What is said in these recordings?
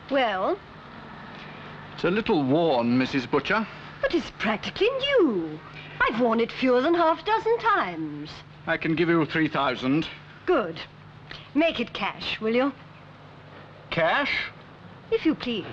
Well? It's a little worn, Mrs. Butcher. But it's practically new. I've worn it fewer than half a dozen times. I can give you 3,000. Good. Make it cash, will you? Cash? If you please.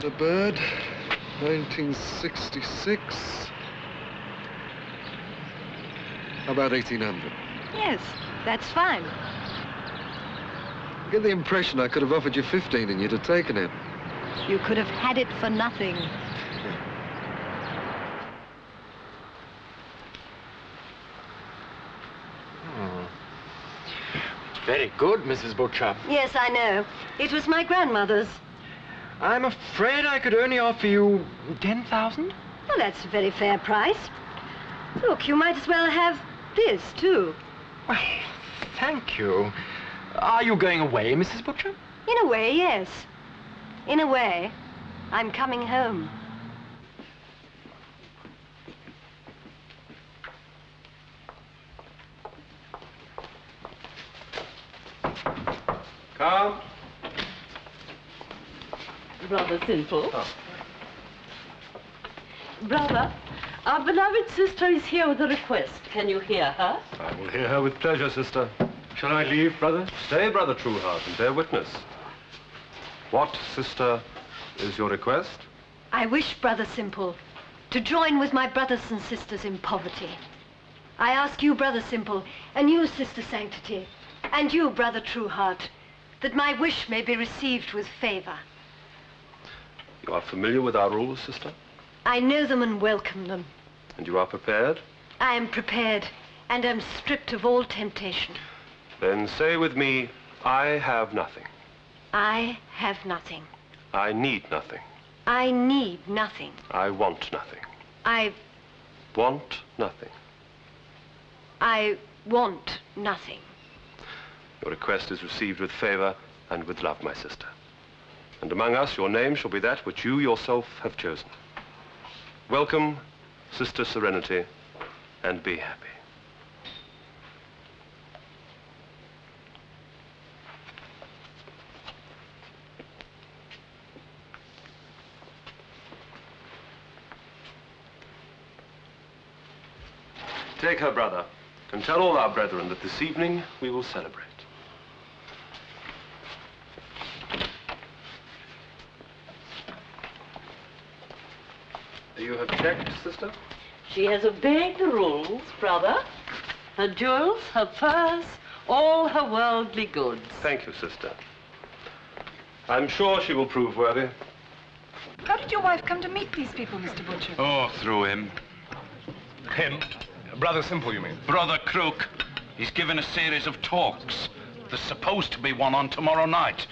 Thunderbird, 1966. How about 1800? Yes, that's fine. I get the impression I could have offered you 15 and you'd have taken it. You could have had it for nothing. Very good, Mrs. Butcher. Yes, I know. It was my grandmother's. I'm afraid I could only offer you 10,000. Well, that's a very fair price. Look, you might as well have this, too. Well, thank you. Are you going away, Mrs. Butcher? In a way, yes. In a way, I'm coming home. Come. Brother Simple. Oh. Brother, our beloved sister is here with a request. Can you hear her? I will hear her with pleasure, sister. Shall I leave, brother? Stay, brother Trueheart, and bear witness. What, sister, is your request? I wish, Brother Simple, to join with my brothers and sisters in poverty. I ask you, Brother Simple, and you, Sister Sanctity, and you, Brother Trueheart, that my wish may be received with favor. You are familiar with our rules, sister? I know them and welcome them. And you are prepared? I am prepared and am stripped of all temptation. Then say with me, I have nothing. I have nothing. I need nothing. I need nothing. I want nothing. I Want nothing. want nothing. Your request is received with favor and with love, my sister. And among us, your name shall be that which you yourself have chosen. Welcome, Sister Serenity, and be happy. Take her, brother, and tell all our brethren that this evening we will celebrate. You have checked, sister? She has obeyed the rules, brother. Her jewels, her purse, all her worldly goods. Thank you, sister. I'm sure she will prove worthy. How did your wife come to meet these people, Mr. Butcher? Oh, through him. Him? Brother Simple, you mean? Brother Crook. He's given a series of talks. There's supposed to be one on tomorrow night.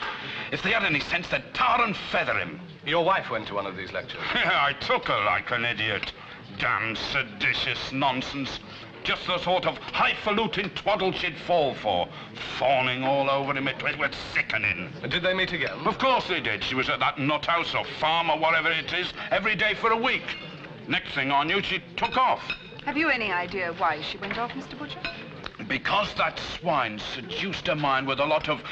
If they had any sense, they'd tar and feather him. Your wife went to one of these lectures. I took her like an idiot. Damn seditious nonsense. Just the sort of highfalutin twaddle she'd fall for. Fawning all over him, it was sickening. Did they meet again? Of course they did. She was at that nut house or farm or whatever it is every day for a week. Next thing I knew, she took off. Have you any idea why she went off, Mr. Butcher? Because that swine seduced her mind with a lot of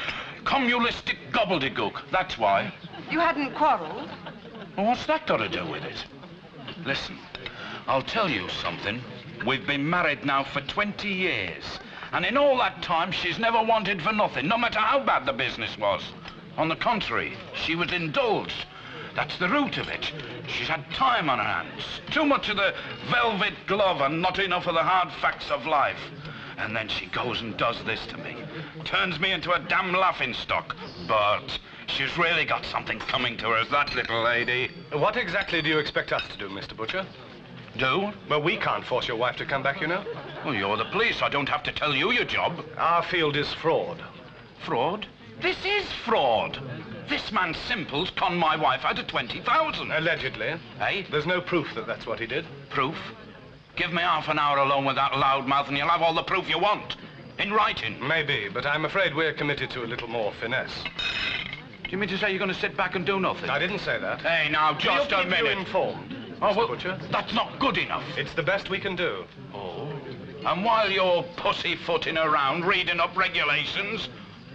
communistic gobbledygook. That's why. You hadn't quarreled? Well, what's that got to do with it? Listen, I'll tell you something. We've been married now for 20 years. And in all that time, she's never wanted for nothing, no matter how bad the business was. On the contrary, she was indulged. That's the root of it. She's had time on her hands. Too much of the velvet glove and not enough of the hard facts of life. And then she goes and does this to me. Turns me into a damn laughingstock. But she's really got something coming to her, that little lady. What exactly do you expect us to do, Mr. Butcher? Do? Well, we can't force your wife to come back, you know. Well, you're the police. I don't have to tell you your job. Our field is fraud. Fraud? This is fraud. This man Simple's conned my wife out of 20,000. Allegedly. Eh? There's no proof that that's what he did. Proof? Give me half an hour alone with that loudmouth and you'll have all the proof you want. In writing. Maybe, but I'm afraid we're committed to a little more finesse. Do you mean to say you're going to sit back and do nothing? I didn't say that. Hey, now, just a We'll keep you minute. informed, Oh, Mr. well, Butcher. that's not good enough. It's the best we can do. Oh. And while you're pussyfooting around reading up regulations,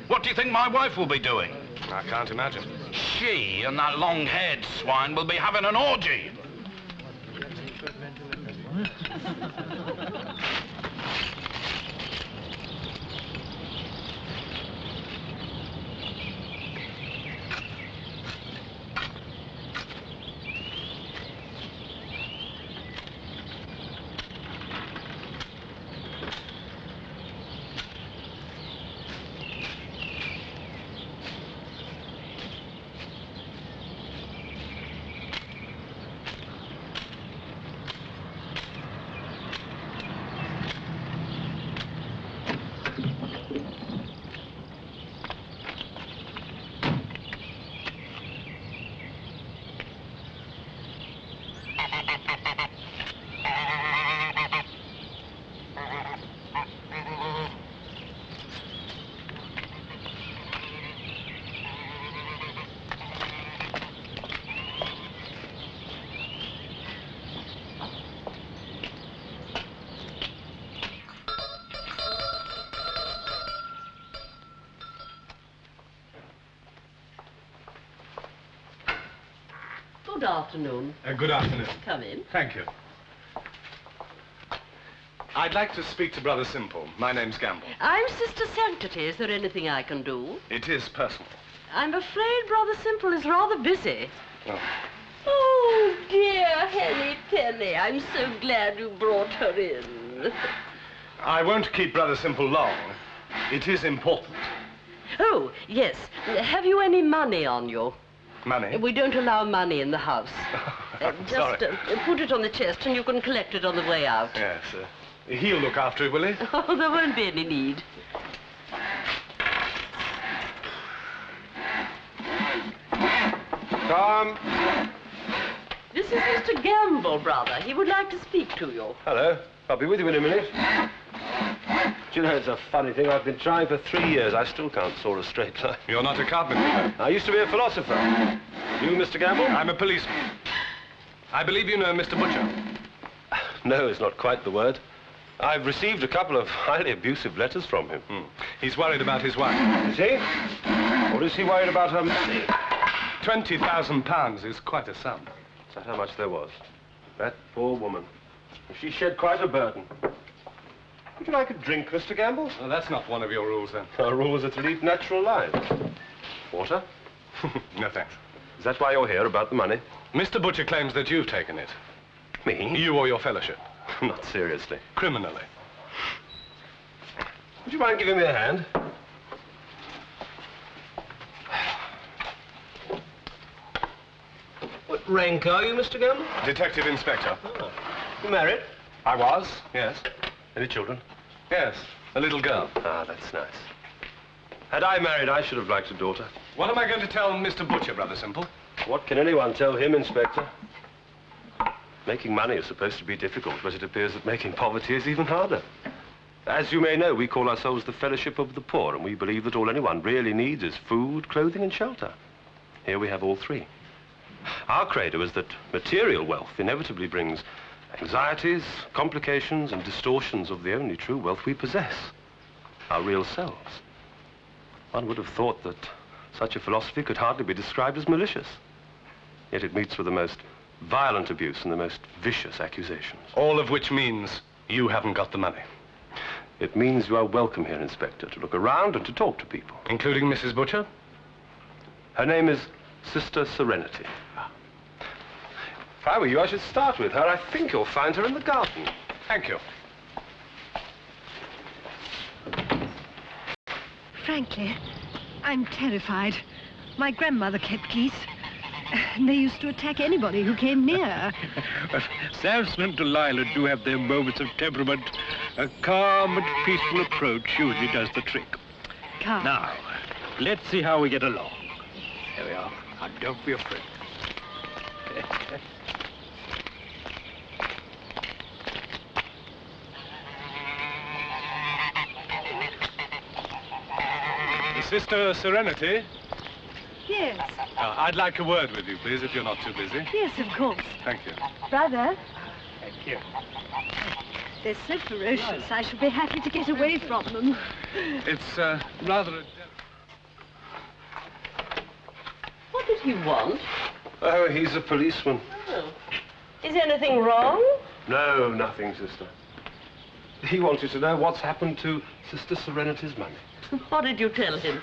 what do you think my wife will be doing? I can't imagine. She and that long-haired swine will be having an orgy. Good afternoon. Good afternoon. Come in. Thank you. I'd like to speak to Brother Simple. My name's Gamble. I'm Sister Sanctity. Is there anything I can do? It is personal. I'm afraid Brother Simple is rather busy. Oh. Oh, dear Henny Penny. I'm so glad you brought her in. I won't keep Brother Simple long. It is important. Oh, yes. Have you any money on you? Money? We don't allow money in the house. I'm Just sorry. put it on the chest and you can collect it on the way out. Yes, he'll look after it, will he? Oh, there won't be any need. Tom. This is Mr. Gamble, brother. He would like to speak to you. Hello. I'll be with you in a minute. Do you know, it's a funny thing. I've been trying for 3 years. I still can't saw a straight line. You're not a carpenter. I used to be a philosopher. You, Mr. Gamble? I'm a policeman. I believe you know Mr. Butcher. No, it's not quite the word. I've received a couple of highly abusive letters from him. He's worried about his wife. Is he? Or is he worried about her money? £20,000 is quite a sum. Is that how much there was? That poor woman. She shed quite a burden. Would you like a drink, Mr. Gamble? Well, that's not one of your rules, then. Our rules are to lead natural lives. Water? No, thanks. Is that why you're here, about the money? Mr. Butcher claims that you've taken it. Me? You or your fellowship. Not seriously. Criminally. Would you mind giving me a hand? What rank are you, Mr. Gamble? Detective Inspector. You married? I was, yes. Any children? Yes, a little girl. Ah, that's nice. Had I married, I should have liked a daughter. What am I going to tell Mr. Butcher, Brother Simple? What can anyone tell him, Inspector? Making money is supposed to be difficult, but it appears that making poverty is even harder. As you may know, we call ourselves the Fellowship of the Poor, and we believe that all anyone really needs is food, clothing, and shelter. Here we have all three. Our credo is that material wealth inevitably brings anxieties, complications, and distortions of the only true wealth we possess, our real selves. One would have thought that such a philosophy could hardly be described as malicious. Yet it meets with the most violent abuse and the most vicious accusations. All of which means you haven't got the money. It means you are welcome here, Inspector, to look around and to talk to people. Including Mrs. Butcher? Her name is Sister Serenity. If I were you, I should start with her. I think you'll find her in the garden. Thank you. Frankly, I'm terrified. My grandmother kept geese. And they used to attack anybody who came near. Samson and Delilah do have their moments of temperament. A calm and peaceful approach usually does the trick. Calm. Now, let's see how we get along. There we are. Now, don't be afraid. Sister Serenity? Yes. I'd like a word with you, please, if you're not too busy. Yes, of course. Thank you. Brother, Thank you. they're so ferocious. I shall be happy to get away from them. It's rather a... What did he want? Oh, he's a policeman. Oh. Is anything wrong? No, nothing, sister. He wanted to know what's happened to Sister Serenity's money. What did you tell him?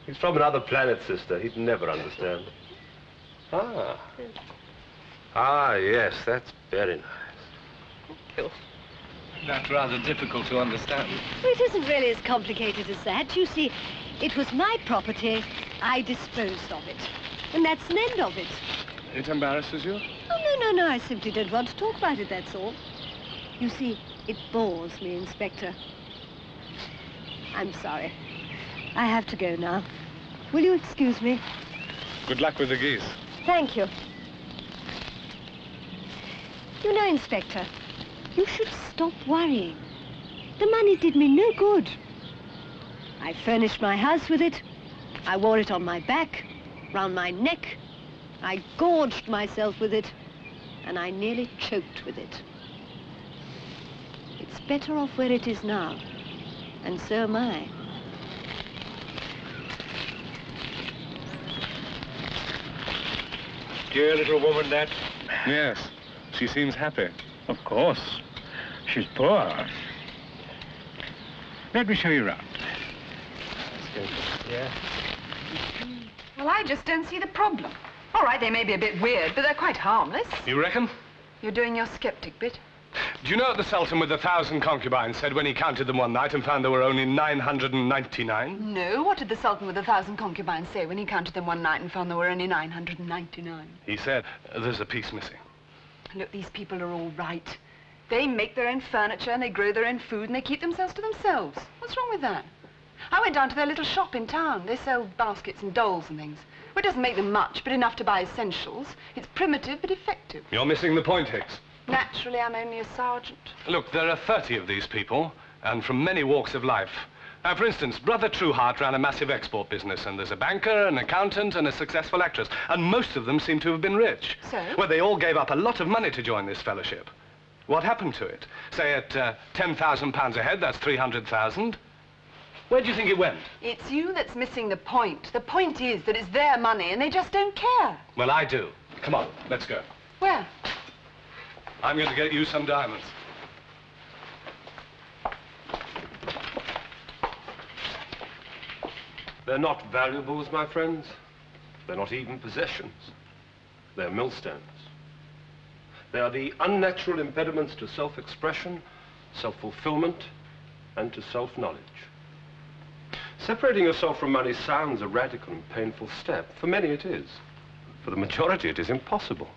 He's from another planet, sister. He'd never understand. Ah, yes, that's very nice. Thank you. That's rather difficult to understand. Well, it isn't really as complicated as that. You see, it was my property. I disposed of it. And that's an end of it. It embarrasses you? Oh, no. I simply don't want to talk about it, that's all. You see, it bores me, Inspector. I'm sorry. I have to go now. Will you excuse me? Good luck with the geese. Thank you. You know, Inspector, you should stop worrying. The money did me no good. I furnished my house with it. I wore it on my back, round my neck. I gorged myself with it, and I nearly choked with it. It's better off where it is now, and so am I. Dear little woman, that. Yes. She seems happy. Of course. She's poor. Let me show you around. Yeah. Well, I just don't see the problem. All right, they may be a bit weird, but they're quite harmless. You reckon? You're doing your skeptic bit. Do you know what the Sultan with 1,000 concubines said when he counted them one night and found there were only 999? No, what did the Sultan with 1,000 concubines say when he counted them one night and found there were only 999? He said, there's a piece missing. Look, these people are all right. They make their own furniture and they grow their own food and they keep themselves to themselves. What's wrong with that? I went down to their little shop in town. They sell baskets and dolls and things. Well, it doesn't make them much, but enough to buy essentials. It's primitive, but effective. You're missing the point, Hicks. Naturally, I'm only a sergeant. Look, there are 30 of these people, and from many walks of life. For instance, Brother Trueheart ran a massive export business, and there's a banker, an accountant, and a successful actress, and most of them seem to have been rich. So? Well, they all gave up a lot of money to join this fellowship. What happened to it? Say at £10,000 a head, that's 300,000. Where do you think it went? It's you that's missing the point. The point is that it's their money and they just don't care. Well, I do. Come on, let's go. Where? I'm going to get you some diamonds. They're not valuables, my friends. They're not even possessions. They're millstones. They are the unnatural impediments to self-expression, self-fulfillment, and to self-knowledge. Separating yourself from money sounds a radical and painful step. For many it is. For the majority it is impossible.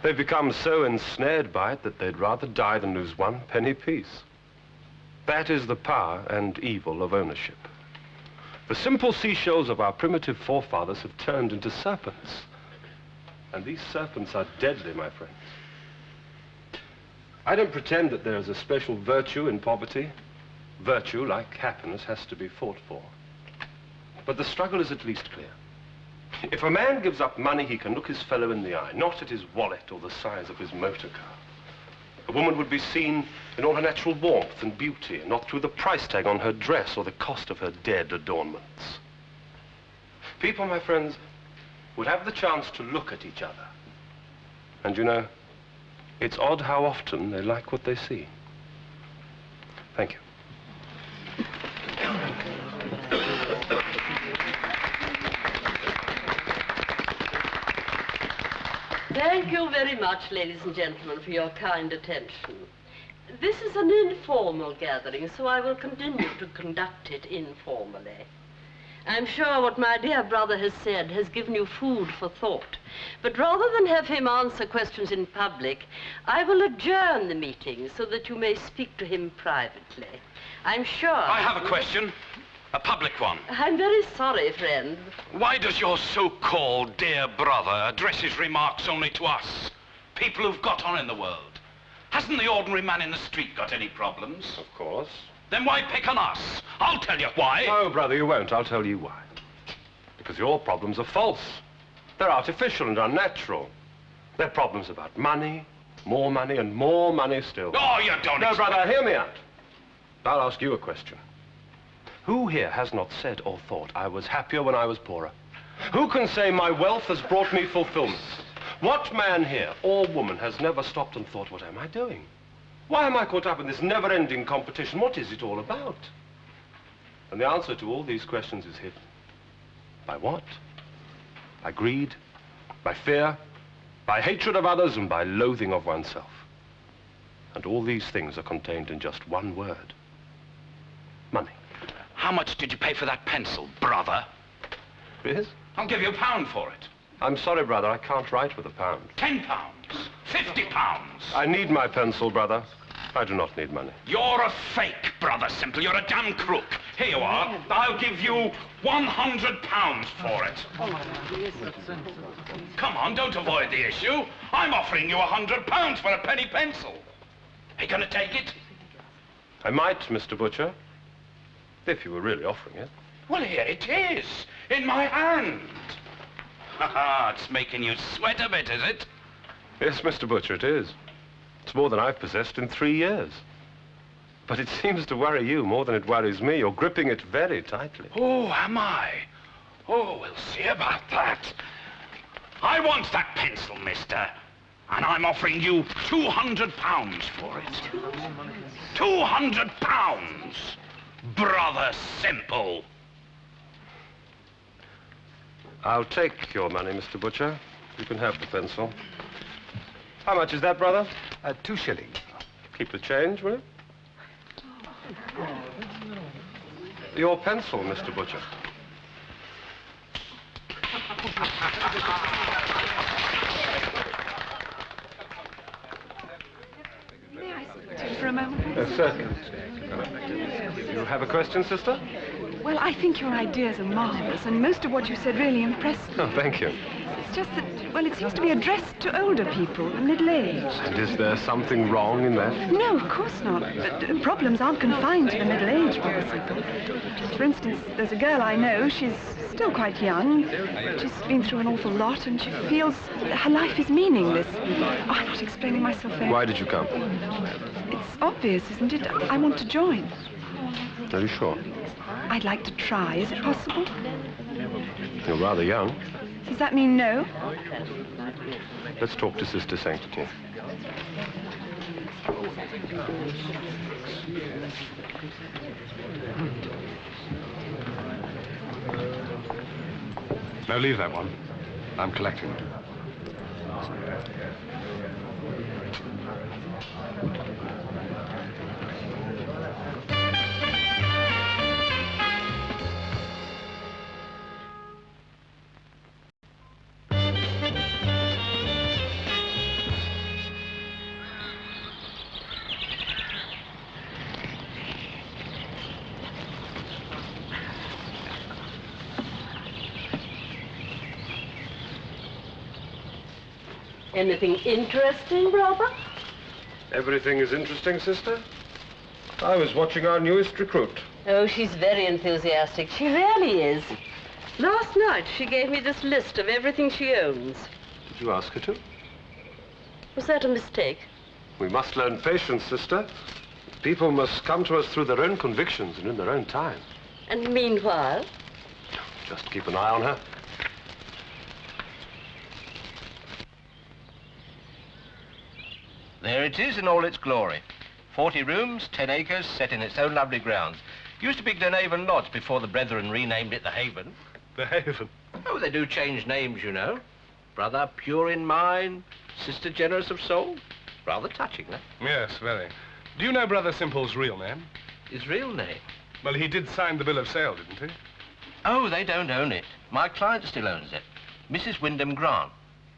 They've become so ensnared by it that they'd rather die than lose one penny piece. That is the power and evil of ownership. The simple seashells of our primitive forefathers have turned into serpents. And these serpents are deadly, my friends. I don't pretend that there is a special virtue in poverty. Virtue, like happiness, has to be fought for. But the struggle is at least clear. If a man gives up money, he can look his fellow in the eye, not at his wallet or the size of his motor car. A woman would be seen in all her natural warmth and beauty, and not through the price tag on her dress or the cost of her dead adornments. People, my friends, would have the chance to look at each other. And you know, it's odd how often they like what they see. Thank you. Thank you very much, ladies and gentlemen, for your kind attention. This is an informal gathering, so I will continue to conduct it informally. I'm sure what my dear brother has said has given you food for thought. But rather than have him answer questions in public, I will adjourn the meeting so that you may speak to him privately. I'm sure... I have a question. A public one. I'm very sorry, friend. Why does your so-called dear brother address his remarks only to us? People who've got on in the world. Hasn't the ordinary man in the street got any problems? Of course. Then why pick on us? I'll tell you why. No, brother, you won't. I'll tell you why. Because your problems are false. They're artificial and unnatural. They're problems about money, and more money still. Oh, you don't No, expect... brother, hear me out. I'll ask you a question. Who here has not said or thought, I was happier when I was poorer? Who can say my wealth has brought me fulfillment? What man here, or woman, has never stopped and thought, what am I doing? Why am I caught up in this never-ending competition? What is it all about? And the answer to all these questions is hidden. By what? By greed, by fear, by hatred of others, and by loathing of oneself. And all these things are contained in just one word. Money. How much did you pay for that pencil, brother? Yes? I'll give you £1 for it. I'm sorry, brother, I can't write with £1. £10, £50. I need my pencil, brother. I do not need money. You're a fake, Brother Simple. You're a damn crook. Here you are. I'll give you £100 for it. Come on, don't avoid the issue. I'm offering you £100 for a penny pencil. Are you going to take it? I might, Mr. Butcher, if you were really offering it. Well, here it is, in my hand. Ha-ha, it's making you sweat a bit, is it? Yes, Mr. Butcher, it is. It's more than I've possessed in 3 years. But it seems to worry you more than it worries me. You're gripping it very tightly. Oh, am I? Oh, we'll see about that. I want that pencil, mister. And I'm offering you £200 for it. £200! Brother Simple. I'll take your money, Mr. Butcher. You can have the pencil. How much is that, brother? 2 shillings. Keep the change, will you? Your pencil, Mr. Butcher. May I speak to you for a moment? Certainly. You have a question, sister? Well, I think your ideas are marvelous, and most of what you said really impressed me. Oh, thank you. It's just that, well, it seems to be addressed to older people, middle-aged. And is there something wrong in that? No, of course not. But problems aren't confined to the middle-aged, Brother Simple. For instance, there's a girl I know. She's still quite young. She's been through an awful lot, and she feels her life is meaningless. Oh, I'm not explaining myself very... Why did you come? It's obvious, isn't it? I want to join. Are you sure? I'd like to try. Is it possible? You're rather young. Does that mean no? Let's talk to Sister Sanctity. No, leave that one. I'm collecting it. Anything interesting, brother? Everything is interesting, sister. I was watching our newest recruit. Oh, she's very enthusiastic. She really is. Last night, she gave me this list of everything she owns. Did you ask her to? Was that a mistake? We must learn patience, sister. People must come to us through their own convictions and in their own time. And meanwhile? Just keep an eye on her. There it is in all its glory. 40 rooms, 10 acres, set in its own lovely grounds. Used to be Glenhaven Lodge before the brethren renamed it the Haven. The Haven? Oh, they do change names, you know. Brother pure in mind, sister generous of soul. Rather touching, eh? Yes, very. Do you know Brother Simple's real name? His real name? Well, he did sign the bill of sale, didn't he? Oh, they don't own it. My client still owns it. Mrs. Wyndham Grant.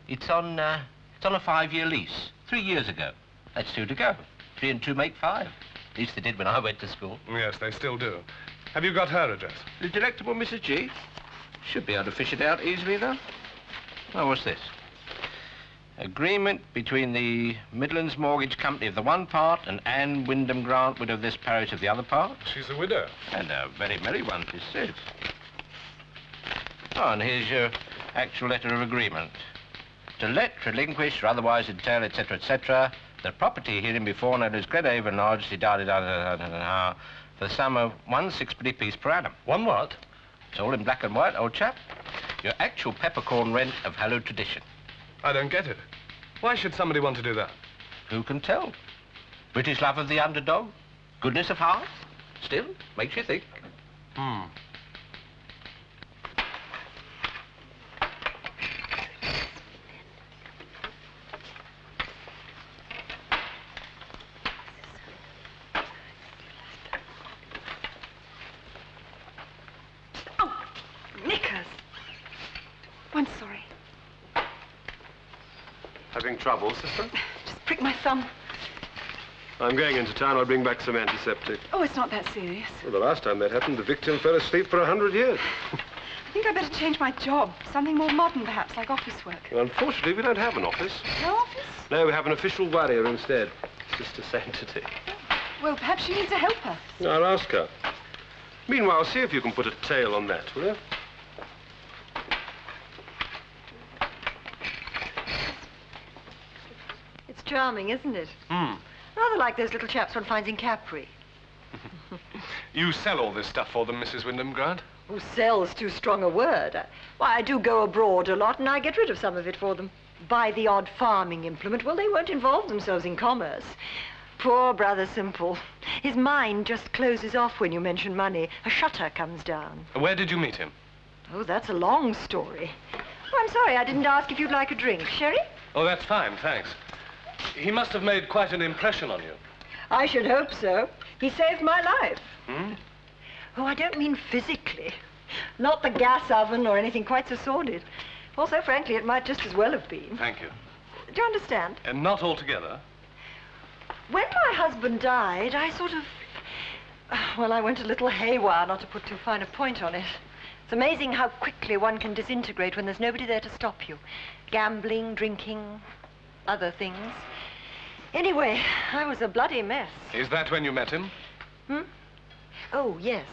It's on a 5-year lease. 3 years ago. That's 2 to go. 3 and 2 make 5. At least they did when I went to school. Yes, they still do. Have you got her address? The delectable Mrs. G? Should be able to fish it out easily enough. Oh, what's this? Agreement between the Midlands Mortgage Company of the one part and Anne Wyndham Grant, widow of this parish, of the other part. She's a widow. And a very merry one, 'tis said. Oh, and here's your actual letter of agreement. To let, relinquish, or otherwise entail, etc., etc., the property hereinbefore known as Gyseghem Lodge, for the sum of 1 sixpenny piece per annum. One what? It's all in black and white, old chap. Your actual peppercorn rent of hallowed tradition. I don't get it. Why should somebody want to do that? Who can tell? British love of the underdog? Goodness of heart? Still, makes you think. Oh, knickers. I'm sorry. Having trouble, sister? Just pricked my thumb. I'm going into town. I'll bring back some antiseptic. Oh, it's not that serious. Well, the last time that happened, the victim fell asleep for 100 years. I think I better change my job. Something more modern, perhaps, like office work. Well, unfortunately, we don't have an office. No office? No, we have an official warrior instead. Sister Sanctity. Well, perhaps she needs a helper. I'll ask her. Meanwhile, see if you can put a tail on that, will you? It's charming, isn't it? Rather like those little chaps one finds in Capri. You sell all this stuff for them, Mrs. Wyndham Grant? Oh, sell's too strong a word. Why, I do go abroad a lot, and I get rid of some of it for them. Buy the odd farming implement. Well, they won't involve themselves in commerce. Poor Brother Simple. His mind just closes off when you mention money. A shutter comes down. Where did you meet him? Oh, that's a long story. Oh, I'm sorry, I didn't ask if you'd like a drink. Sherry? Oh, that's fine, thanks. He must have made quite an impression on you. I should hope so. He saved my life. Oh, I don't mean physically. Not the gas oven or anything quite so sordid. Also, frankly, it might just as well have been. Thank you. Do you understand? And not altogether? When my husband died, I sort of... Well, I went a little haywire, not to put too fine a point on it. It's amazing how quickly one can disintegrate when there's nobody there to stop you. Gambling, drinking, other things. Anyway, I was a bloody mess. Is that when you met him? Oh, yes.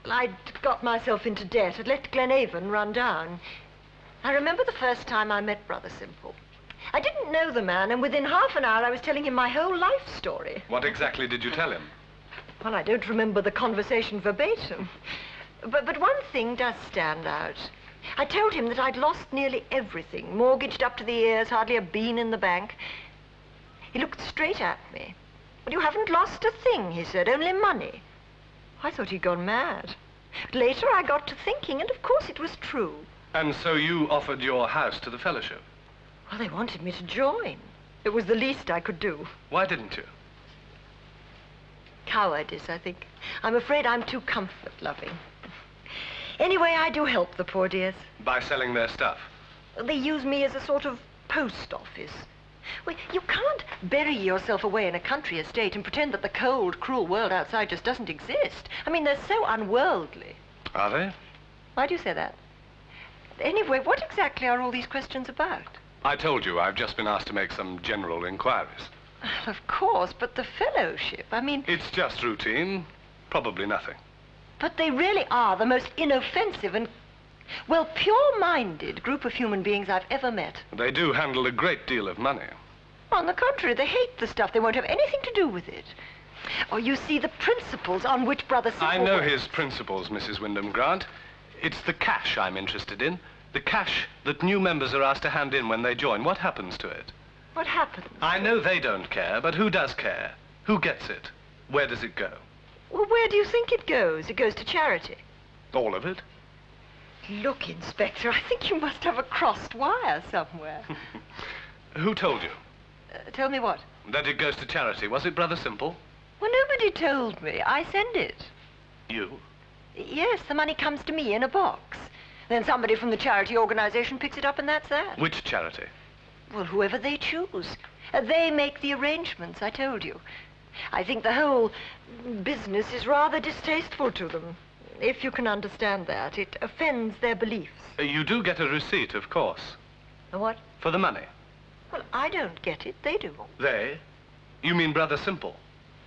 I'd got myself into debt. I'd let Glenavon run down. I remember the first time I met Brother Simple. I didn't know the man, and within half an hour I was telling him my whole life story. What exactly did you tell him? Well, I don't remember the conversation verbatim. But one thing does stand out. I told him that I'd lost nearly everything, mortgaged up to the ears, hardly a bean in the bank. He looked straight at me. "Well, you haven't lost a thing," he said, "only money." I thought he'd gone mad. Later I got to thinking, and of course it was true. And so you offered your house to the fellowship? Well, they wanted me to join. It was the least I could do. Why didn't you? Cowardice, I think. I'm afraid I'm too comfort-loving. Anyway, I do help the poor dears. By selling their stuff? They use me as a sort of post office. Well, you can't bury yourself away in a country estate and pretend that the cold, cruel world outside just doesn't exist. I mean, they're so unworldly. Are they? Why do you say that? Anyway, what exactly are all these questions about? I told you, I've just been asked to make some general inquiries. Of course, but the fellowship, I mean... It's just routine. Probably nothing. But they really are the most inoffensive and, well, pure-minded group of human beings I've ever met. They do handle a great deal of money. On the contrary, they hate the stuff. They won't have anything to do with it. Oh, you see, the principles on which Brother Simple... I know his principles, Mrs. Wyndham Grant. It's the cash I'm interested in. The cash that new members are asked to hand in when they join. What happens to it? What happens? I know they don't care, but who does care? Who gets it? Where does it go? Well, where do you think it goes? It goes to charity. All of it? Look, Inspector, I think you must have a crossed wire somewhere. Who told you? Tell me what? That it goes to charity. Was it Brother Simple? Well, nobody told me. I send it. You? Yes, the money comes to me in a box. Then somebody from the charity organization picks it up, and that's that. Which charity? Well, whoever they choose. They make the arrangements, I told you. I think the whole business is rather distasteful to them. If you can understand that, it offends their beliefs. You do get a receipt, of course. A what? For the money. Well, I don't get it. They do. They? You mean Brother Simple?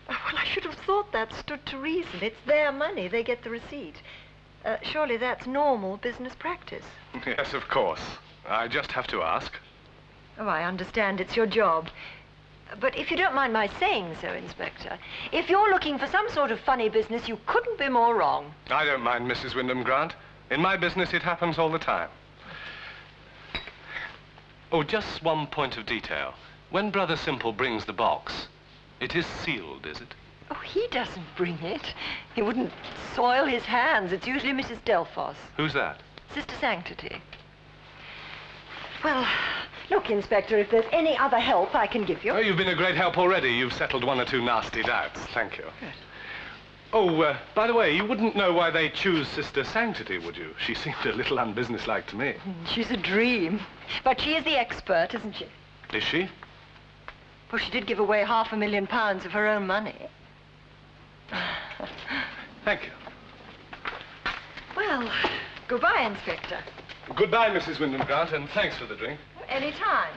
Well, I should have thought that stood to reason. It's their money. They get the receipt. Surely that's normal business practice. Yes, of course. I just have to ask. Oh, I understand. It's your job. But if you don't mind my saying so, Inspector, if you're looking for some sort of funny business, you couldn't be more wrong. I don't mind, Mrs. Wyndham Grant. In my business, it happens all the time. Oh, just one point of detail. When Brother Simple brings the box, it is sealed, is it? Oh, he doesn't bring it. He wouldn't soil his hands. It's usually Mrs. Delphos. Who's that? Sister Sanctity. Well, look, Inspector, if there's any other help I can give you... Oh, you've been a great help already. You've settled one or two nasty doubts. Thank you. Good. Oh, by the way, you wouldn't know why they choose Sister Sanctity, would you? She seemed a little unbusinesslike to me. She's a dream. But she is the expert, isn't she? Is she? Well, she did give away £500,000 of her own money. Thank you. Well, goodbye, Inspector. Goodbye, Mrs. Wyndham Grant, and thanks for the drink. Any time.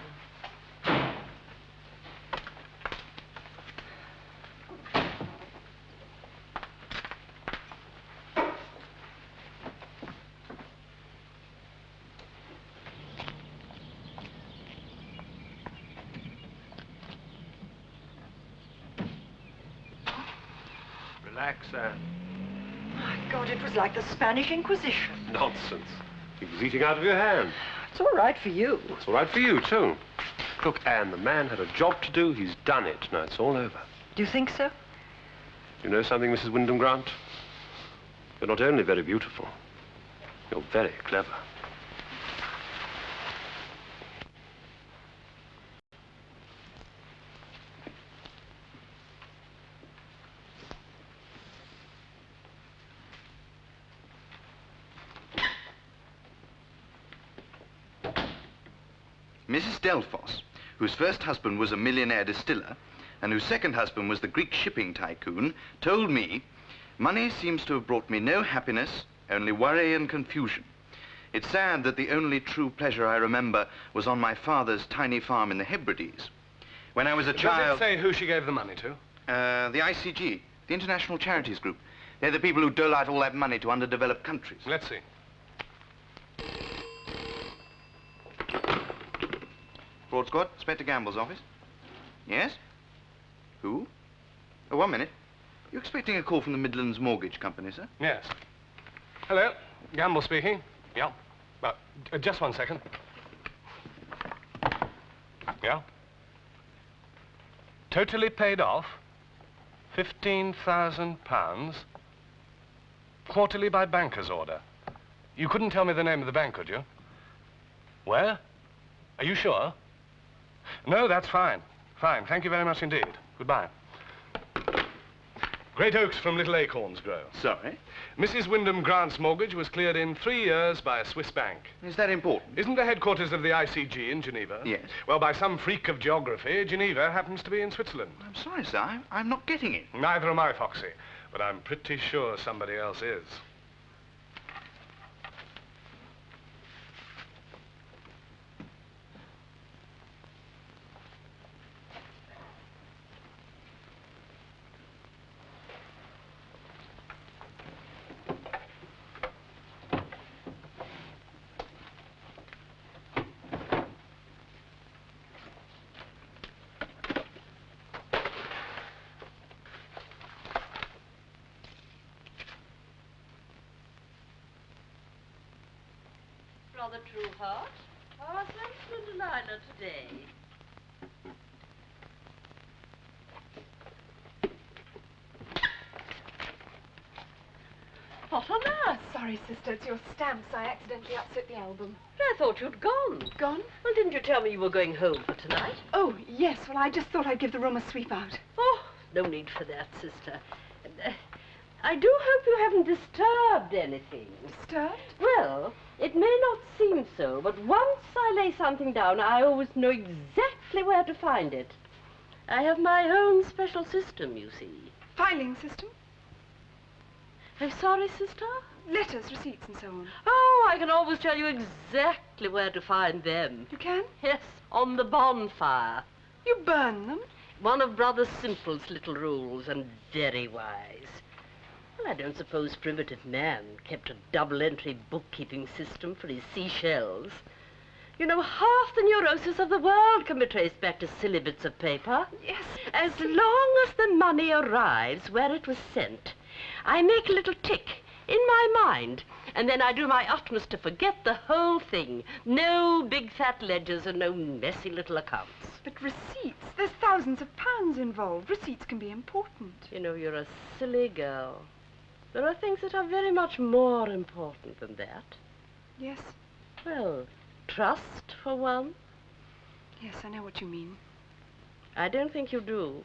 Relax, Anne. My God, it was like the Spanish Inquisition. Nonsense. He was eating out of your hand. It's all right for you. It's all right for you, too. Look, Anne, the man had a job to do. He's done it. Now it's all over. Do you think so? You know something, Mrs. Wyndham Grant? You're not only very beautiful, you're very clever. Mrs. Delphos, whose first husband was a millionaire distiller, and whose second husband was the Greek shipping tycoon, told me, "Money seems to have brought me no happiness, only worry and confusion. It's sad that the only true pleasure I remember was on my father's tiny farm in the Hebrides. When I was a child..." Does it say who she gave the money to? The ICG, the International Charities Group. They're the people who dole out all that money to underdeveloped countries. Let's see. Fraud Squad, Inspector Gamble's office. Yes? Who? Oh, 1 minute. You expecting a call from the Midlands Mortgage Company, sir? Yes. Hello, Gamble speaking. Yeah. Just 1 second. Yeah. Totally paid off. £15,000. Quarterly by banker's order. You couldn't tell me the name of the bank, could you? Where? Are you sure? No, that's fine. Fine. Thank you very much indeed. Goodbye. Great Oaks from Little Acorns grow. Sorry? Mrs. Wyndham Grant's mortgage was cleared in 3 years by a Swiss bank. Is that important? Isn't the headquarters of the ICG in Geneva? Yes. Well, by some freak of geography, Geneva happens to be in Switzerland. I'm sorry, sir. I'm not getting it. Neither am I, Foxy. But I'm pretty sure somebody else is. Brother Trueheart, how are Samson and Delilah today? What on earth? Sorry, sister, it's your stamps. I accidentally upset the album. I thought you'd gone. Gone? Well, didn't you tell me you were going home for tonight? Oh, yes. Well, I just thought I'd give the room a sweep out. Oh, no need for that, sister. I do hope you haven't disturbed anything. Disturbed? Well, it may not seem so, but once I lay something down, I always know exactly where to find it. I have my own special system, you see. Filing system? I'm sorry, sister. letters, receipts, and so on. Oh, I can always tell you exactly where to find them. You can? Yes, on the bonfire. You burn them? One of Brother Simple's little rules, and very wise. Well, I don't suppose primitive man kept a double-entry bookkeeping system for his seashells. You know, half the neurosis of the world can be traced back to silly bits of paper. Yes. As long as the money arrives where it was sent, I make a little tick in my mind, and then I do my utmost to forget the whole thing. No big fat ledgers and no messy little accounts. But receipts, there's thousands of pounds involved. Receipts can be important. You know, you're a silly girl. There are things that are very much more important than that. Yes. Well, trust, for one. Yes, I know what you mean. I don't think you do,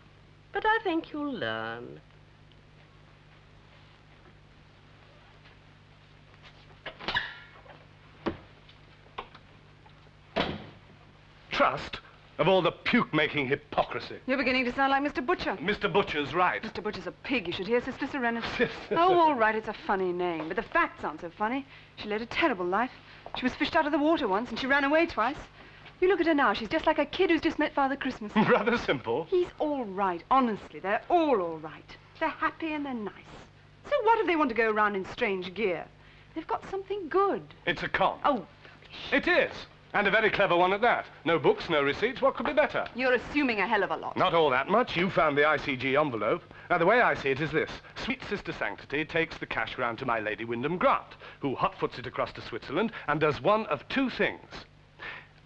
but I think you'll learn. Trust? Of all the puke-making hypocrisy. You're beginning to sound like Mr. Butcher. Mr. Butcher's right. Mr. Butcher's a pig. You should hear Sister Serenity. Oh, all right, it's a funny name, but the facts aren't so funny. She led a terrible life. She was fished out of the water once, and she ran away twice. You look at her now, she's just like a kid who's just met Father Christmas. Rather simple. He's all right, honestly. They're all right. They're happy and they're nice. So what if they want to go around in strange gear? They've got something good. It's a con. Oh, it is. And a very clever one at that. No books, no receipts. What could be better? you're assuming a hell of a lot. Not all that much. You found the ICG envelope. Now, the way I see it is this. Sweet Sister Sanctity takes the cash round to my Lady Wyndham Grant, who hot-foots it across to Switzerland and does one of two things.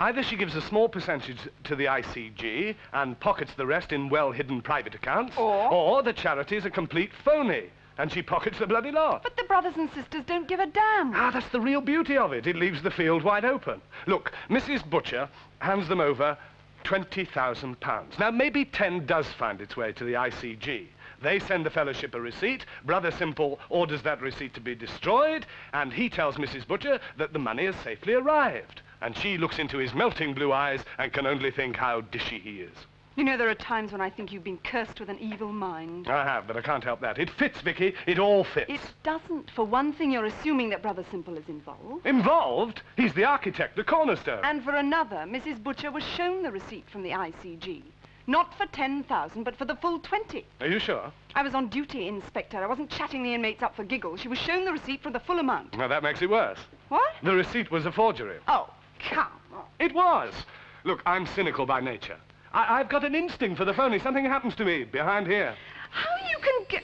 Either she gives a small percentage to the ICG and pockets the rest in well-hidden private accounts, or the charity's a complete phony, and she pockets the bloody lot. But the brothers and sisters don't give a damn. Ah, that's the real beauty of it. It leaves the field wide open. Look, Mrs. Butcher hands them over £20,000. Now, maybe 10 does find its way to the ICG. They send the fellowship a receipt, Brother Simple orders that receipt to be destroyed, and he tells Mrs. Butcher that the money has safely arrived. And she looks into his melting blue eyes and can only think how dishy he is. You know, there are times when I think you've been cursed with an evil mind. I have, but I can't help that. It fits, Vicky. It all fits. It doesn't. For one thing, you're assuming that Brother Simple is involved. Involved? He's the architect, the cornerstone. And for another, Mrs. Butcher was shown the receipt from the ICG. Not for 10,000, but for the full 20. Are you sure? I was on duty, Inspector. I wasn't chatting the inmates up for giggles. She was shown the receipt for the full amount. Now, that makes it worse. What? The receipt was a forgery. Oh, come on. It was. Look, I'm cynical by nature. I've got an instinct for the phony. Something happens to me behind here. How you can get...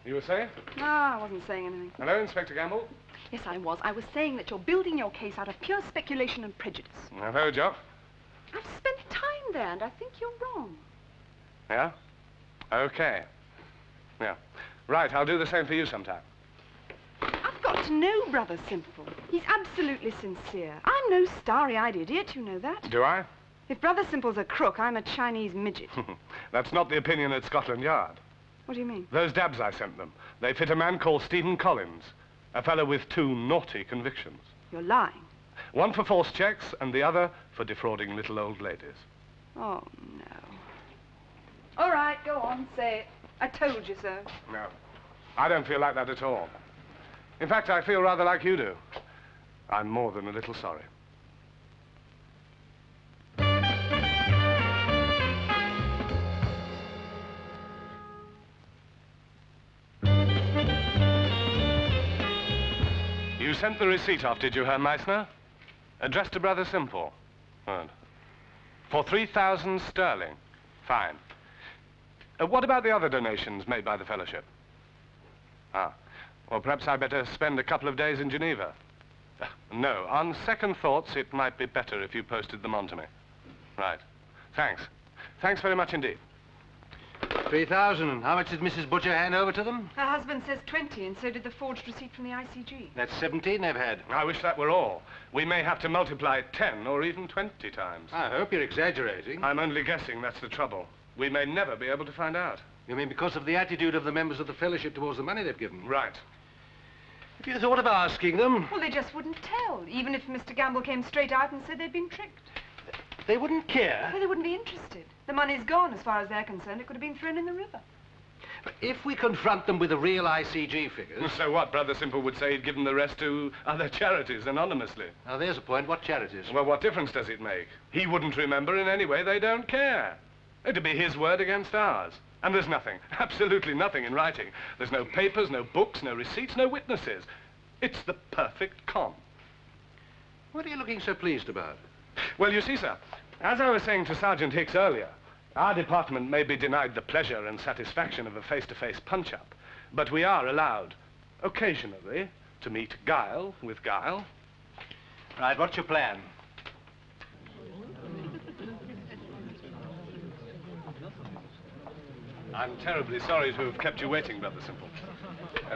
You were saying? No, I wasn't saying anything. Hello, Inspector Gamble. Yes, I was. I was saying that you're building your case out of pure speculation and prejudice. I've heard you. I've spent time there, and I think you're wrong. Yeah? Okay. Yeah. Right, I'll do the same for you sometime. I've got to know Brother Simple. He's absolutely sincere. I'm no starry-eyed idiot, you know that. Do I? If Brother Simple's a crook, I'm a Chinese midget. That's not the opinion at Scotland Yard. What do you mean? Those dabs I sent them, they fit a man called Stephen Collins, a fellow with 2 naughty convictions. You're lying. One for false checks and the other for defrauding little old ladies. Oh, no. All right, go on, say it. I told you so. No, I don't feel like that at all. In fact, I feel rather like you do. I'm more than a little sorry. You sent the receipt off, did you, Herr Meissner? Addressed to Brother Simple. Good. For 3,000 sterling. Fine. What about the other donations made by the fellowship? Ah, well, perhaps I'd better spend a couple of days in Geneva. No, on second thoughts, it might be better if you posted them on to me. Right. Thanks. Thanks very much indeed. 3,000. How much did Mrs. Butcher hand over to them? Her husband says 20, and so did the forged receipt from the ICG. That's 17 they've had. I wish that were all. We may have to multiply it 10 or even 20 times. I hope you're exaggerating. I'm only guessing, that's the trouble. We may never be able to find out. You mean because of the attitude of the members of the fellowship towards the money they've given? Right. If you thought of asking them... Well, they just wouldn't tell, even if Mr. Gamble came straight out and said they'd been tricked. They wouldn't care? Well, they wouldn't be interested. The money's gone, as far as they're concerned. It could have been thrown in the river. If we confront them with the real ICG figures... So what? Brother Simple would say he'd given the rest to other charities anonymously. Now, there's a point. What charities? Well, what difference does it make? He wouldn't remember in any way. They don't care. It'd be his word against ours. And there's nothing, absolutely nothing in writing. There's no papers, no books, no receipts, no witnesses. It's the perfect con. What are you looking so pleased about? Well, you see, sir, as I was saying to Sergeant Hicks earlier, our department may be denied the pleasure and satisfaction of a face-to-face punch-up, but we are allowed, occasionally, to meet guile with guile. Right, what's your plan? I'm terribly sorry to have kept you waiting, Brother Simple.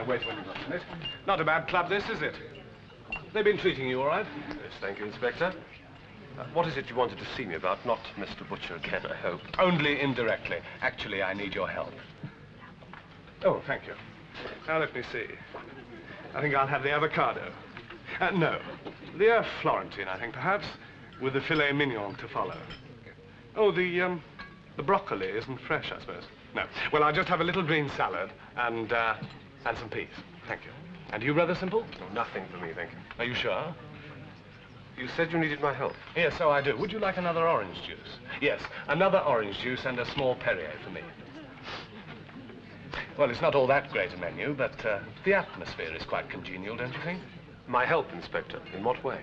Wait when you've got a minute. Not a bad club, this, is it? They've been treating you all right? Yes, thank you, Inspector. What is it you wanted to see me about? Not Mr. Butcher again, I hope. Only indirectly. Actually, I need your help. Oh, thank you. Now, let me see. I think I'll have the avocado. No, the Florentine, I think, perhaps, with the filet mignon to follow. Oh, the broccoli isn't fresh, I suppose. No. Well, I'll just have a little green salad and some peas. Thank you. And you, Brother Simple? Oh, nothing for me, thank you. Are you sure? You said you needed my help. Yes, so I do. Would you like another orange juice? Yes, another orange juice and a small Perrier for me. Well, it's not all that great a menu, but the atmosphere is quite congenial, don't you think? My help, Inspector? In what way?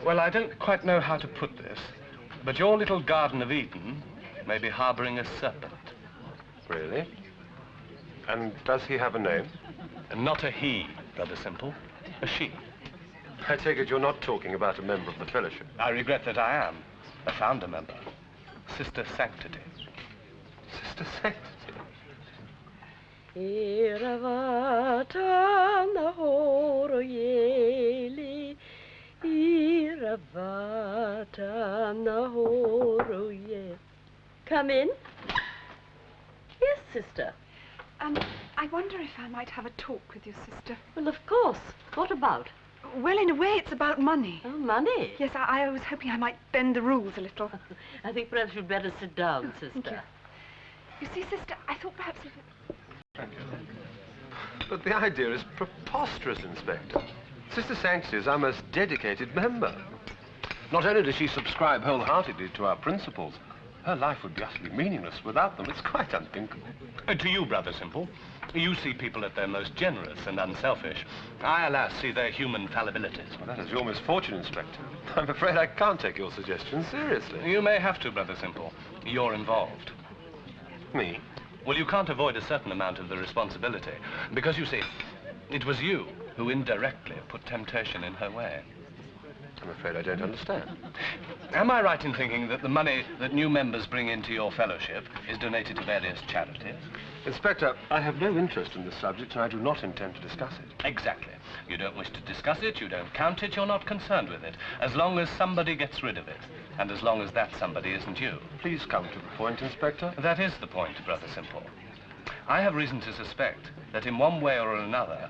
Well, I don't quite know how to put this, but your little Garden of Eden may be harboring a serpent. Really? And does he have a name? Not a he, Brother Simple. A she. I take it you're not talking about a member of the fellowship. I regret that I am. A founder member. Sister Sanctity. Sister Sanctity? Iravatana horoyeli, Iravatana horoye. Come in. Yes, sister. I wonder if I might have a talk with your sister. Well, of course. What about? Well, in a way, it's about money. Oh, money? Yes, I was hoping I might bend the rules a little. I think perhaps you'd better sit down, sister. You see, sister, I thought perhaps if it... Thank you. But the idea is preposterous, Inspector. Sister Sanctity is our most dedicated member. Not only does she subscribe wholeheartedly to our principles, her life would be utterly meaningless without them. It's quite unthinkable. To you, Brother Simple, you see people at their most generous and unselfish. I, alas, see their human fallibilities. Well, that is your misfortune, Inspector. I'm afraid I can't take your suggestion seriously. You may have to, Brother Simple. You're involved. Me? Well, you can't avoid a certain amount of the responsibility. Because, you see, it was you who indirectly put temptation in her way. I'm afraid I don't understand. Am I right in thinking that the money that new members bring into your fellowship is donated to various charities? Inspector, I have no interest in this subject, and I do not intend to discuss it. Exactly. You don't wish to discuss it, you don't count it, you're not concerned with it. As long as somebody gets rid of it, and as long as that somebody isn't you. Please come to the point, Inspector. That is the point, Brother Simple. I have reason to suspect that in one way or another,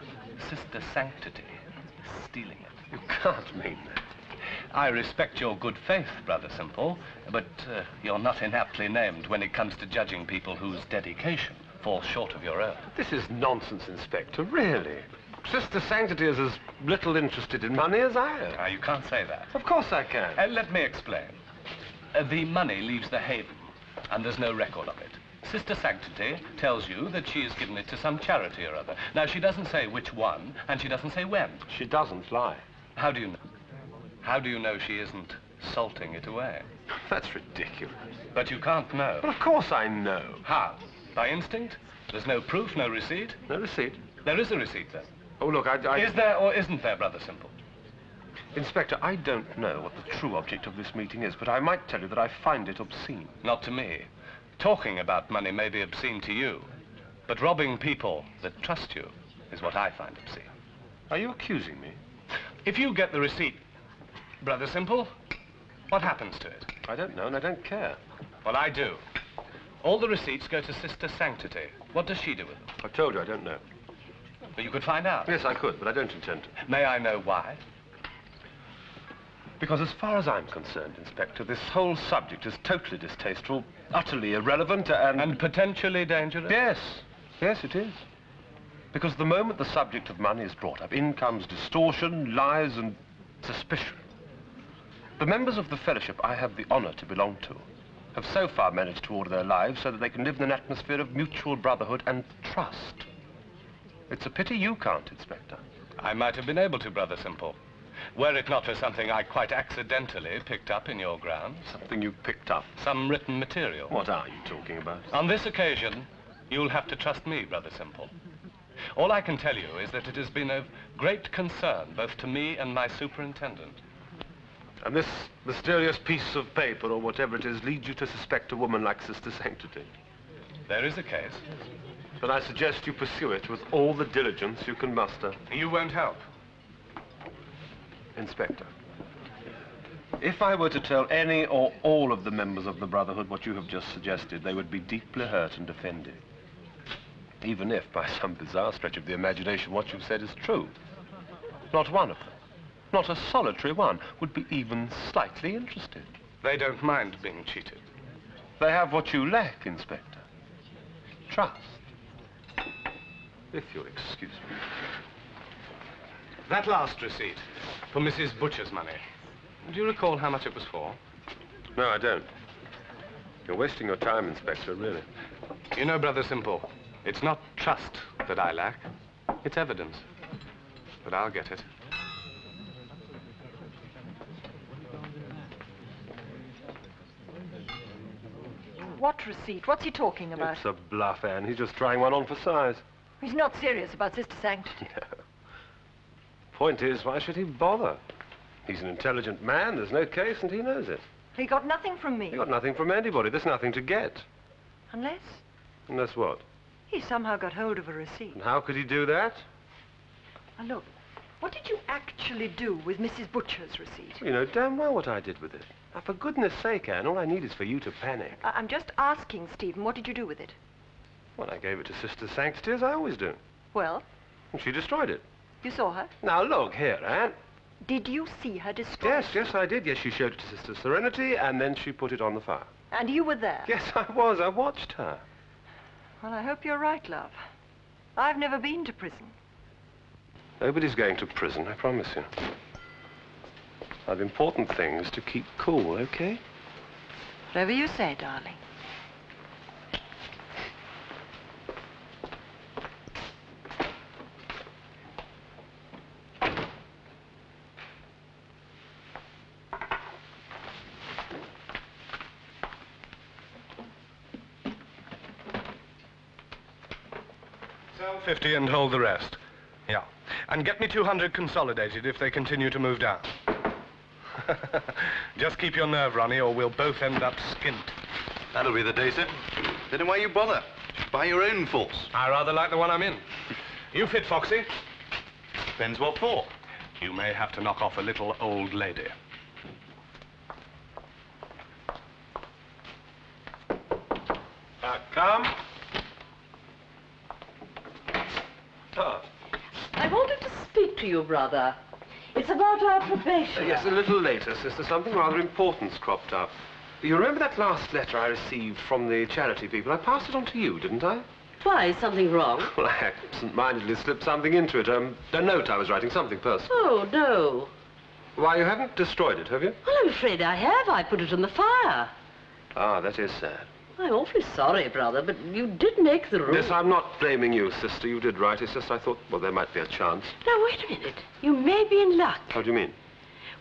Sister Sanctity is stealing it. You can't mean that. I respect your good faith, Brother Simple, but you're not inaptly named when it comes to judging people whose dedication falls short of your own. This is nonsense, Inspector, really. Sister Sanctity is as little interested in money as I am. You can't say that. Of course I can. Let me explain. The money leaves the haven, and there's no record of it. Sister Sanctity tells you that she has given it to some charity or other. Now, she doesn't say which one, and she doesn't say when. She doesn't lie. How do you know? How do you know she isn't salting it away? That's ridiculous. But you can't know. But of course I know. How? By instinct? There's no proof, no receipt? No receipt. There is a receipt, then. Oh, look, Is there or isn't there, Brother Simple? Inspector, I don't know what the true object of this meeting is, but I might tell you that I find it obscene. Not to me. Talking about money may be obscene to you, but robbing people that trust you is what I find obscene. Are you accusing me? If you get the receipt, Brother Simple, what happens to it? I don't know, and I don't care. Well, I do. All the receipts go to Sister Sanctity. What does she do with them? I've told you I don't know. But you could find out. Yes, I could, but I don't intend to. May I know why? Because as far as I'm concerned, Inspector, this whole subject is totally distasteful, utterly irrelevant, and... And potentially dangerous? Yes. Yes, it is. Because the moment the subject of money is brought up, in comes distortion, lies, and suspicion. The members of the fellowship I have the honor to belong to have so far managed to order their lives so that they can live in an atmosphere of mutual brotherhood and trust. It's a pity you can't, Inspector. I might have been able to, Brother Simple, were it not for something I quite accidentally picked up in your grounds. Something you picked up? Some written material. What are you talking about? On this occasion, you'll have to trust me, Brother Simple. All I can tell you is that it has been of great concern both to me and my superintendent. And this mysterious piece of paper, or whatever it is, leads you to suspect a woman like Sister Sanctity? There is a case. But I suggest you pursue it with all the diligence you can muster. You won't help. Inspector, if I were to tell any or all of the members of the Brotherhood what you have just suggested, they would be deeply hurt and offended. Even if, by some bizarre stretch of the imagination, what you've said is true. Not one of them, not a solitary one, would be even slightly interested. They don't mind being cheated. They have what you lack, Inspector. Trust. If you'll excuse me. That last receipt for Mrs. Butcher's money. Do you recall how much it was for? No, I don't. You're wasting your time, Inspector, really. You know, Brother Simple, it's not trust that I lack. It's evidence. But I'll get it. What receipt? What's he talking about? It's a bluff, Anne. He's just trying one on for size. He's not serious about Sister Sanctity. No. Point is, why should he bother? He's an intelligent man, there's no case, and he knows it. He got nothing from me. He got nothing from anybody. There's nothing to get. Unless Unless what? he somehow got hold of a receipt. And how could he do that? Now look, what did you actually do with Mrs. Butcher's receipt? You know damn well what I did with it. Now, for goodness sake, Anne, all I need is for you to panic. I'm just asking, Stephen, what did you do with it? Well, I gave it to Sister Sanctity, as I always do. Well? And she destroyed it. You saw her? Now, look here, Anne. Did you see her destroy it? Yes, I did. Yes, she showed it to Sister Serenity, and then she put it on the fire. And you were there? Yes, I was. I watched her. Well, I hope you're right, love. I've never been to prison. Nobody's going to prison, I promise you. Now, the important thing is to keep cool, okay? Whatever you say, darling. Sell 50 and hold the rest. Yeah. And get me 200 consolidated if they continue to move down. Just keep your nerve, Ronnie, or we'll both end up skint. That'll be the day, sir. Then why you bother? Buy your own force. I rather like the one I'm in. You fit, Foxy? Depends what for. You may have to knock off a little old lady. Come. Ah. I wanted to speak to you, brother. It's about our probation. Yes, a little later, Sister. Something rather important's cropped up. You remember that last letter I received from the charity people? I passed it on to you, didn't I? Why, is something wrong? Well, I absent-mindedly slipped something into it. A note I was writing, something personal. Oh, no. Why, you haven't destroyed it, have you? Well, I'm afraid I have. I put it on the fire. Ah, that is sad. I'm awfully sorry, brother, but you did make the rule. Yes, I'm not blaming you, Sister. You did right. It's just I thought, well, there might be a chance. Now, wait a minute. You may be in luck. How do you mean?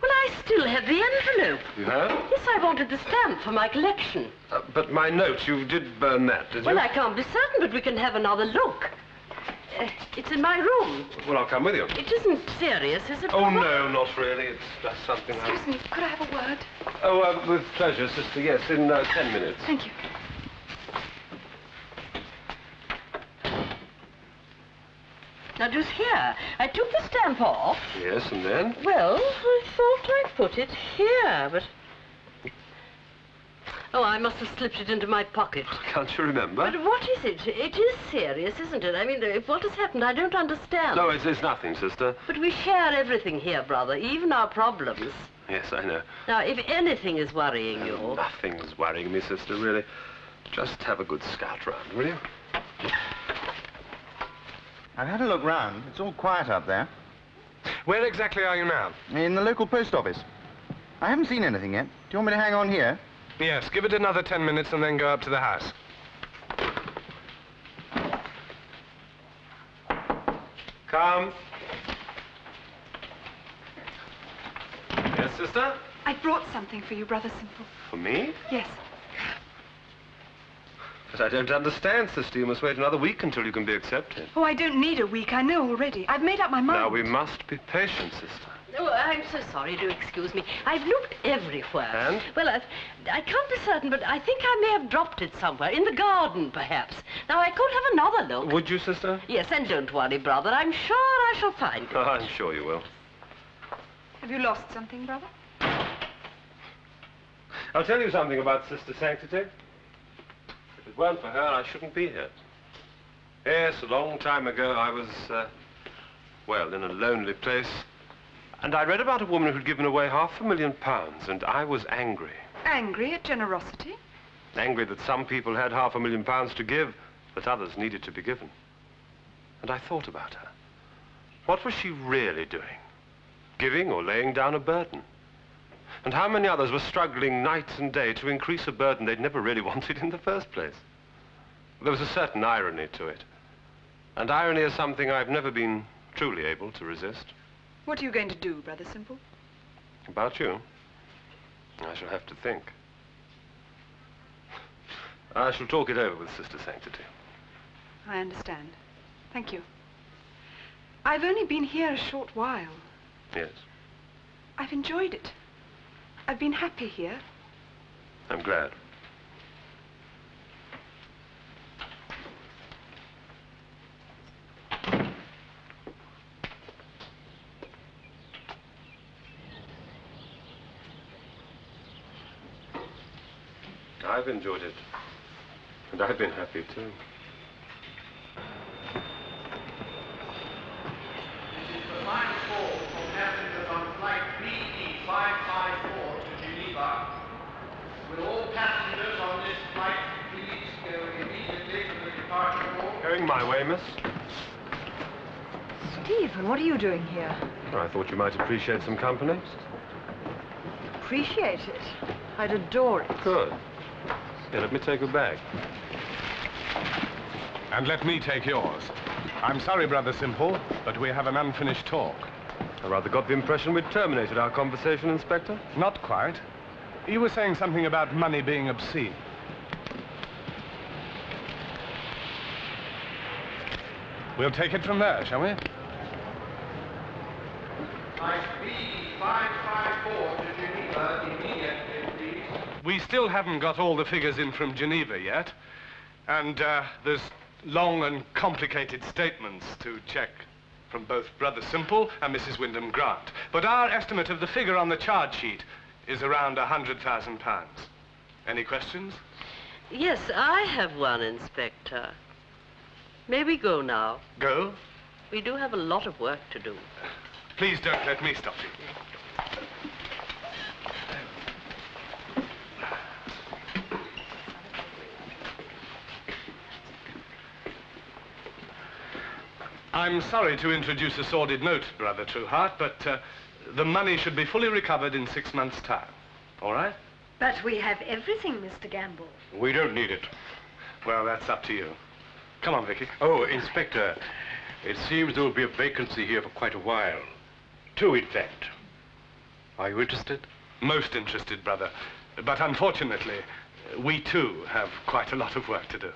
Well, I still have the envelope. You have? Yes, I wanted the stamp for my collection. But my note, you did burn that, did you? Well, I can't be certain, but we can have another look. It's in my room. Well, I'll come with you. It isn't serious, is it? Oh, no, not really. It's just something Excuse me, could I have a word? Oh, with pleasure, Sister. Yes, in 10 minutes. Thank you. Now, just here. I took the stamp off. Yes, and then? Well, I thought I'd put it here, but... Oh, I must have slipped it into my pocket. Can't you remember? But what is it? It is serious, isn't it? I mean, if what has happened, I don't understand. No, it's nothing, Sister. But we share everything here, brother, even our problems. Yes, I know. Now, if anything is worrying you... Nothing's worrying me, Sister, really. Just have a good scout round, will you? I've had a look round. It's all quiet up there. Where exactly are you now? In the local post office. I haven't seen anything yet. Do you want me to hang on here? Yes, give it another 10 minutes and then go up to the house. Come. Yes, sister? I brought something for you, Brother Simple. For me? Yes. But I don't understand, sister. You must wait another week until you can be accepted. Oh, I don't need a week. I know already. I've made up my mind. Now, we must be patient, sister. Oh, I'm so sorry. Do excuse me. I've looked everywhere. And? Well, I can't be certain, but I think I may have dropped it somewhere. In the garden, perhaps. Now, I could have another look. Would you, sister? Yes, and don't worry, brother. I'm sure I shall find it. Oh, I'm sure you will. Have you lost something, brother? I'll tell you something about Sister Sanctity. If it weren't for her, I shouldn't be here. Yes, a long time ago, I was, well, in a lonely place. And I read about a woman who'd given away £500,000, and I was angry. Angry at generosity? Angry that some people had £500,000 to give, that others needed to be given. And I thought about her. What was she really doing? Giving or laying down a burden? And how many others were struggling night and day to increase a burden they'd never really wanted in the first place? There was a certain irony to it. And irony is something I've never been truly able to resist. What are you going to do, Brother Simple? About you? I shall have to think. I shall talk it over with Sister Sanctity. I understand. Thank you. I've only been here a short while. Yes, I've enjoyed it. I've been happy here. I'm glad. I've enjoyed it. And I've been happy, too. This is the final call for passengers on flight BE554 to Geneva. Will all passengers on this flight please go immediately to the departure hall? Going my way, miss. Stephen, what are you doing here? I thought you might appreciate some company. Appreciate it. I'd adore it. Good. Here, let me take your bag. And let me take yours. I'm sorry, Brother Simple, but we have an unfinished talk. I rather got the impression we'd terminated our conversation, Inspector. Not quite. You were saying something about money being obscene. We'll take it from there, shall we? Flight BE554 to Geneva immediately, please. We still haven't got all the figures in from Geneva yet. And there's long and complicated statements to check from both Brother Simple and Mrs. Wyndham Grant. But our estimate of the figure on the charge sheet is around £100,000. Any questions? Yes, I have one, Inspector. May we go now? Go? We do have a lot of work to do. Please don't let me stop you. I'm sorry to introduce a sordid note, Brother Trueheart, but the money should be fully recovered in 6 months' time. All right? But we have everything, Mr. Gamble. We don't need it. Well, that's up to you. Come on, Vicky. Oh, Inspector, it seems there will be a vacancy here for quite a while. 2, in fact. Are you interested? Most interested, brother. But unfortunately, we too have quite a lot of work to do.